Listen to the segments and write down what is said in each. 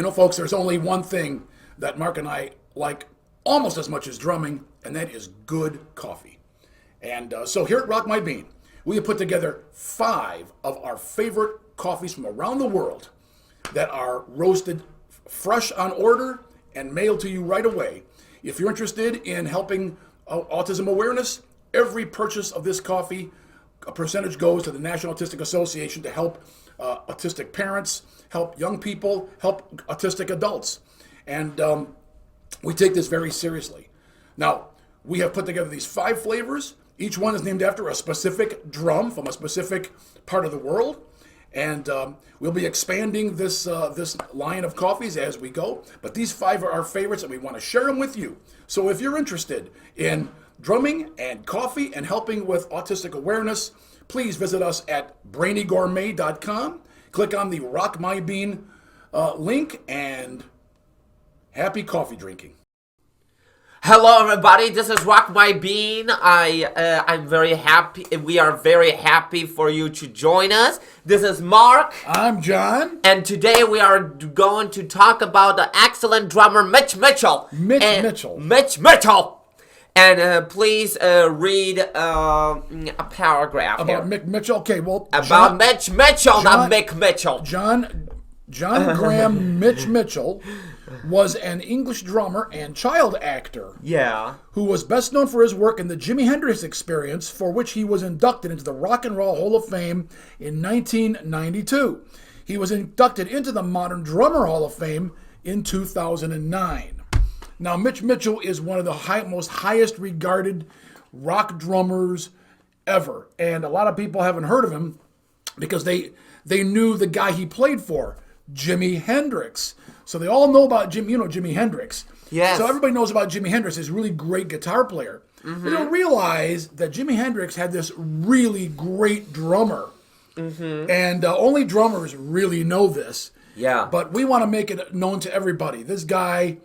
You know, folks, there's only one thing that Mark and I like almost as much as drumming, and that is good coffee. And so here at Rock My Bean, we have put together 5 of our favorite coffees from around the world that are roasted fresh on order and mailed to you right away. If you're interested in helping autism awareness, every purchase of this coffee, a percentage goes to the National Autistic Association to help autistic parents, help young people, help autistic adults. And we take this very seriously. Now, we have put together these 5 flavors. Each one is named after a specific drum from a specific part of the world. And we'll be expanding this line of coffees as we go. But these 5 are our favorites, and we want to share them with you. So if you're interested in drumming and coffee and helping with autistic awareness, please visit us at brainygourmet.com. Click on the Rock My Bean link, and happy coffee drinking. Hello, everybody. This is Rock My Bean. I'm very happy. We are very happy for you to join us. This is Mark. I'm John. And today we are going to talk about the excellent drummer Mitch Mitchell. Mitch Mitchell. And please read a paragraph about here. Mick Mitchell. Okay, well, about Mitch Mitchell, not Mick Mitchell. John Graham Mitch Mitchell was an English drummer and child actor. Yeah. Who was best known for his work in the Jimi Hendrix Experience, for which he was inducted into the Rock and Roll Hall of Fame in 1992. He was inducted into the Modern Drummer Hall of Fame in 2009. Now, Mitch Mitchell is one of the most highest regarded rock drummers ever. And a lot of people haven't heard of him because they knew the guy he played for, Jimi Hendrix. So they all know about Jimi Hendrix. Yes. So everybody knows about Jimi Hendrix, this really great guitar player. Mm-hmm. They don't realize that Jimi Hendrix had this really great drummer. Mm-hmm. And only drummers really know this. Yeah. But we want to make it known to everybody. This guy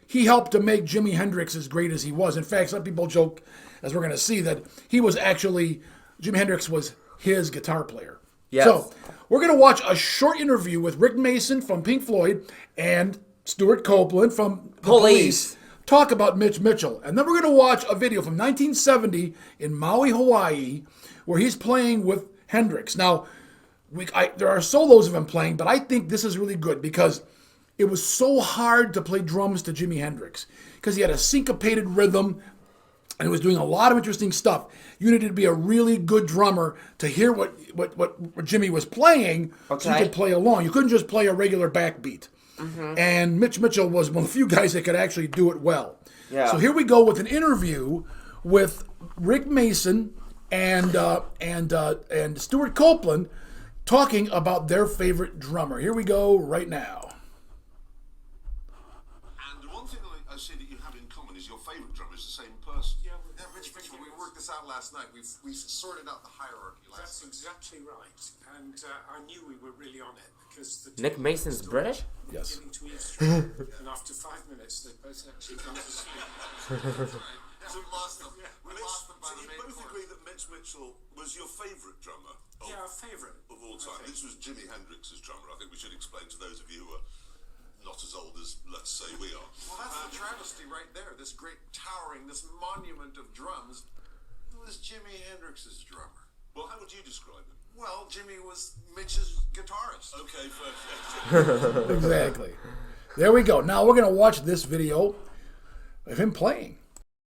he helped to make Jimi Hendrix as great as he was. In fact, some people joke, as we're going to see, that Jimi Hendrix was his guitar player. Yes. So we're going to watch a short interview with Rick Mason from Pink Floyd and Stuart Copeland from the Police talk about Mitch Mitchell. And then we're going to watch a video from 1970 in Maui, Hawaii, where he's playing with Hendrix. Now, there are solos of him playing, but I think this is really good because it was so hard to play drums to Jimi Hendrix because he had a syncopated rhythm and he was doing a lot of interesting stuff. You needed to be a really good drummer to hear what Jimmy was playing, so you could play along. You couldn't just play a regular backbeat. Mm-hmm. And Mitch Mitchell was one of the few guys that could actually do it well. Yeah. So here we go with an interview with Rick Mason and Stuart Copeland talking about their favorite drummer. Here we go right now. See that you have in common is your favourite drummer is the same person. Yeah, Mitch Mitchell, we worked this out last night. We sorted out the hierarchy last night. That's exactly right. And I knew we were really on it because Nick Mason's British? Yes. And after 5 minutes, they both actually gone to sleep. So we lost them. We lost them by the main point. You both agree that Mitch Mitchell was your favourite drummer? Yeah, our favourite. Of all time. This was Jimi Hendrix's drummer. I think we should explain to those of you who are not as old as, let's say, we are. Well, that's the travesty right there. This great towering, this monument of drums. It was Jimi Hendrix's drummer. Well, how would you describe him? Well, Jimmy was Mitch's guitarist. Okay, perfect. Exactly. There we go. Now we're going to watch this video of him playing.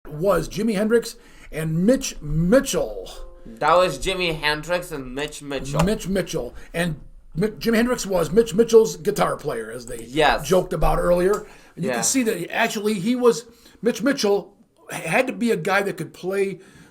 It was Jimi Hendrix and Mitch Mitchell. That was Jimi Hendrix and Mitch Mitchell. Mitch Mitchell. And Jimi Hendrix was Mitch Mitchell's guitar player, as they joked about earlier. And you can see that Mitch Mitchell had to be a guy that could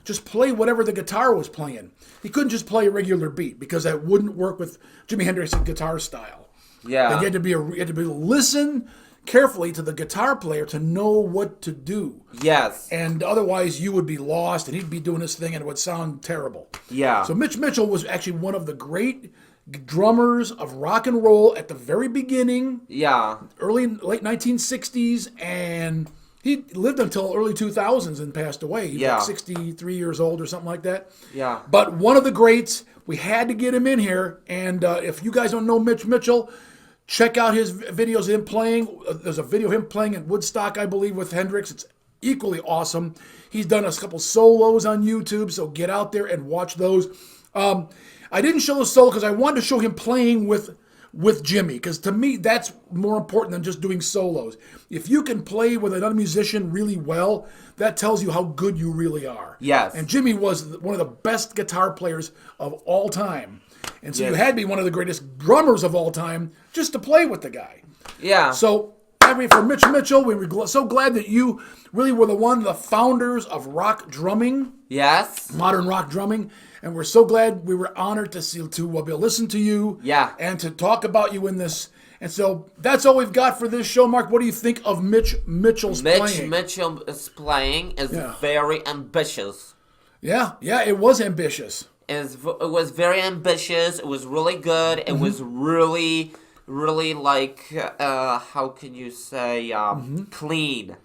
just play whatever the guitar was playing. He couldn't just play a regular beat because that wouldn't work with Jimi Hendrix's guitar style. Yeah. And you had to listen carefully to the guitar player to know what to do. Yes. And otherwise you would be lost and he'd be doing his thing and it would sound terrible. Yeah. So Mitch Mitchell was actually one of the great drummers of rock and roll at the very beginning. Yeah. Late 1960s, and he lived until early 2000s and passed away. He was like 63 years old or something like that. Yeah. But one of the greats, we had to get him in here. And if you guys don't know Mitch Mitchell, Check out his videos of him playing. There's a video of him playing in Woodstock, I believe, with Hendrix. It's equally awesome. He's done a couple solos on YouTube, so get out there and watch those. I didn't show the solo because I wanted to show him playing with Jimmy, because to me, that's more important than just doing solos. If you can play with another musician really well, that tells you how good you really are. Yes. And Jimmy was one of the best guitar players of all time. And so you had to be one of the greatest drummers of all time just to play with the guy. Yeah. So, for Mitch Mitchell, we were so glad that you really were the founders of rock drumming. Yes. Modern rock drumming. And we're so glad, we were honored to be able to listen to you. Yeah. And to talk about you in this. And so that's all we've got for this show. Mark, what do you think of Mitch Mitchell's playing? Mitch Mitchell's playing is very ambitious. Yeah, it was ambitious. It was very ambitious. It was really good. It was really, really like, how can you say, clean,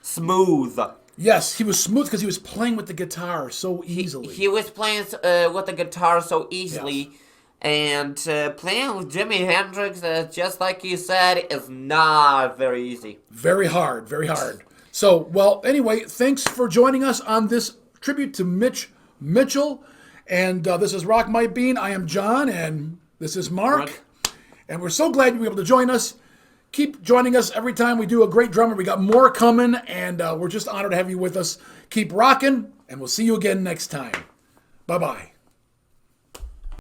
smooth. Yes, he was smooth because he was playing with the guitar so easily. He was playing with the guitar so easily. Yes. And playing with Jimi Hendrix, just like you said, is not very easy. Very hard, very hard. So, well, anyway, thanks for joining us on this tribute to Mitch Mitchell. And this is Rock My Bean. I am John, and this is Mark. And we're so glad you were able to join us. Keep joining us every time we do a great drummer. We got more coming, and we're just honored to have you with us. Keep rocking, and we'll see you again next time. Bye-bye.